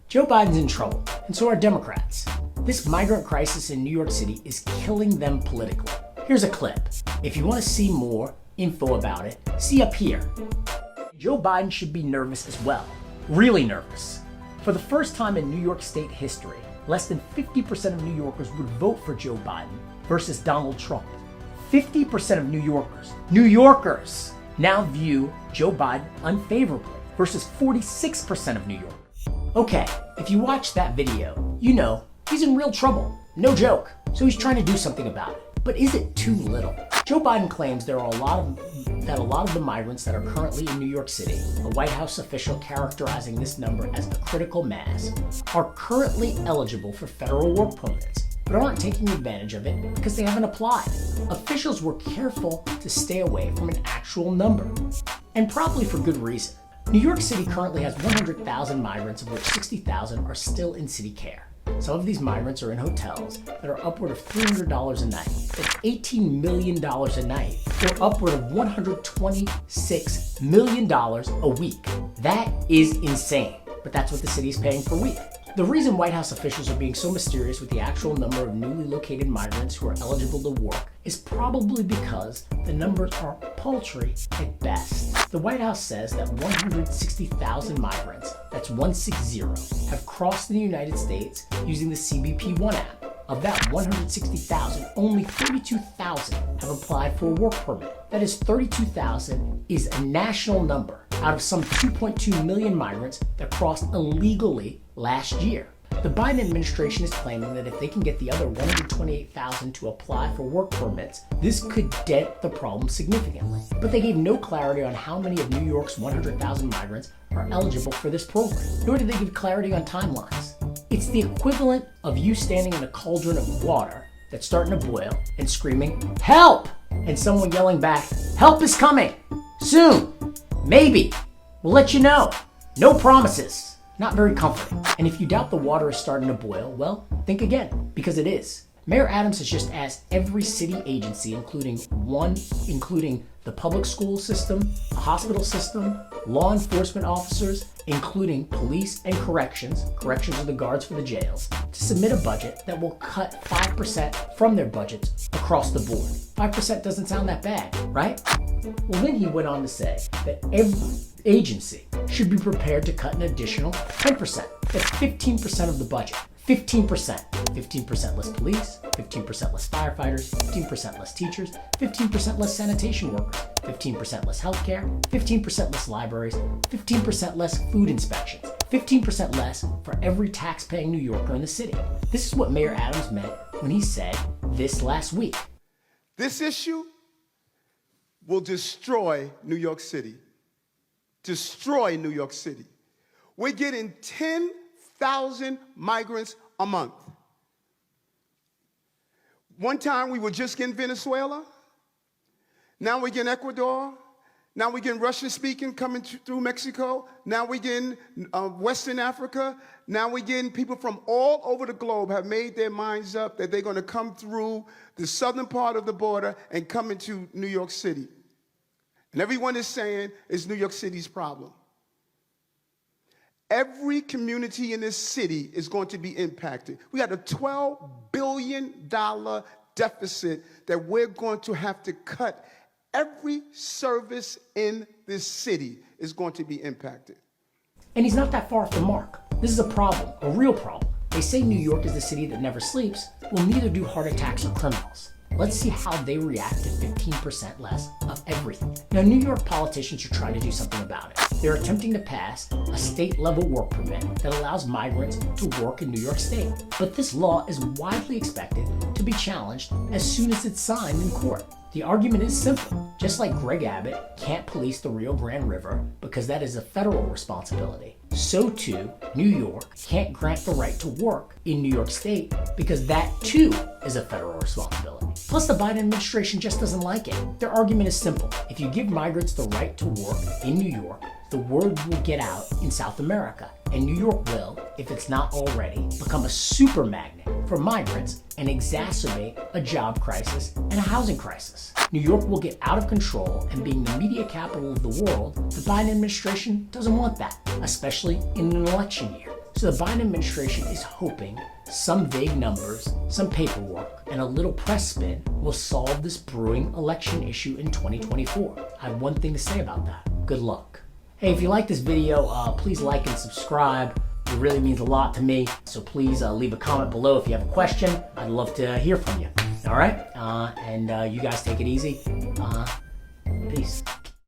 Joe Biden's in trouble, and so are Democrats. This migrant crisis in New York City is killing them politically. Here's a clip. If you want to see more info about it, see up here. Joe Biden should be nervous as well. Really nervous. For the first time in New York State history, less than 50% of New Yorkers would vote for Joe Biden versus Donald Trump. 50% of New Yorkers now view Joe Biden unfavorably versus 46% of New Yorkers. Okay, if you watch that video, you know he's in real trouble. No joke. So he's trying to do something about it. But is it too little? Joe Biden claims there are a lot of the migrants that are currently in New York City, a White House official characterizing this number as a critical mass, are currently eligible for federal work permits, but aren't taking advantage of it because they haven't applied. Officials were careful to stay away from an actual number, and probably for good reason. New York City currently has 100,000 migrants, of which 60,000 are still in city care. Some of these migrants are in hotels that are upward of $300 a night. That's $18 million a night, or upward of $126 million a week. That is insane, but that's what the city is paying per week. The reason White House officials are being so mysterious with the actual number of newly located migrants who are eligible to work is probably because the numbers are paltry at best. The White House says that 160,000 migrants, that's 160, have crossed the United States using the CBP-1 app. Of that 160,000, only 32,000 have applied for a work permit. That is, 32,000 is a national number out of some 2.2 million migrants that crossed illegally last year. The Biden administration is claiming that if they can get the other 128,000 to apply for work permits, this could dent the problem significantly. But they gave no clarity on how many of New York's 100,000 migrants are eligible for this program, nor did they give clarity on timelines. It's the equivalent of you standing in a cauldron of water that's starting to boil and screaming, "Help!" and someone yelling back, "Help is coming! Soon! Maybe! We'll let you know!" No promises. Not very comforting. And if you doubt the water is starting to boil, well, think again, because it is. Mayor Adams has just asked every city agency, including the public school system, the hospital system, law enforcement officers, including police and corrections are the guards for the jails, to submit a budget that will cut 5% from their budgets across the board. 5% doesn't sound that bad, right? Well, then he went on to say that every agency should be prepared to cut an additional 10%. That's 15% of the budget. 15%. 15% less police, 15% less firefighters, 15% less teachers, 15% less sanitation workers, 15% less healthcare, 15% less libraries, 15% less food inspections, 15% less for every tax-paying New Yorker in the city. This is what Mayor Adams meant when he said this last week. This issue will destroy New York City. Destroy New York City. We're getting 10,000 migrants a month. One time we were just getting Venezuela. Now we're getting Ecuador. Now we're getting Russian-speaking coming through Mexico. Now we're getting Western Africa. Now we're getting people from all over the globe have made their minds up that they're going to come through the southern part of the border and come into New York City. And everyone is saying it's New York City's problem. Every community in this city is going to be impacted. We got a $12 billion deficit that we're going to have to cut. Every service in this city is going to be impacted. And he's not that far off the mark. This is a problem, a real problem. They say New York is the city that never sleeps. Well, neither do heart attacks or criminals. Let's see how they react to 15% less of everything. Now, New York politicians are trying to do something about it. They're attempting to pass a state-level work permit that allows migrants to work in New York State. But this law is widely expected to be challenged as soon as it's signed in court. The argument is simple. Just like Greg Abbott can't police the Rio Grande River because that is a federal responsibility, so too, New York can't grant the right to work in New York State because that too is a federal responsibility. Plus, the Biden administration just doesn't like it. Their argument is simple. If you give migrants the right to work in New York, the word will get out in South America, and New York will, if it's not already, become a super magnet for migrants and exacerbate a job crisis and a housing crisis. New York will get out of control, and being the media capital of the world, the Biden administration doesn't want that, especially in an election year. So the Biden administration is hoping some vague numbers, some paperwork, and a little press spin will solve this brewing election issue in 2024. I have one thing to say about that. Good luck. Hey, if you like this video, please like and subscribe. It really means a lot to me. So please leave a comment below if you have a question. I'd love to hear from you. All right? And you guys take it easy. Peace.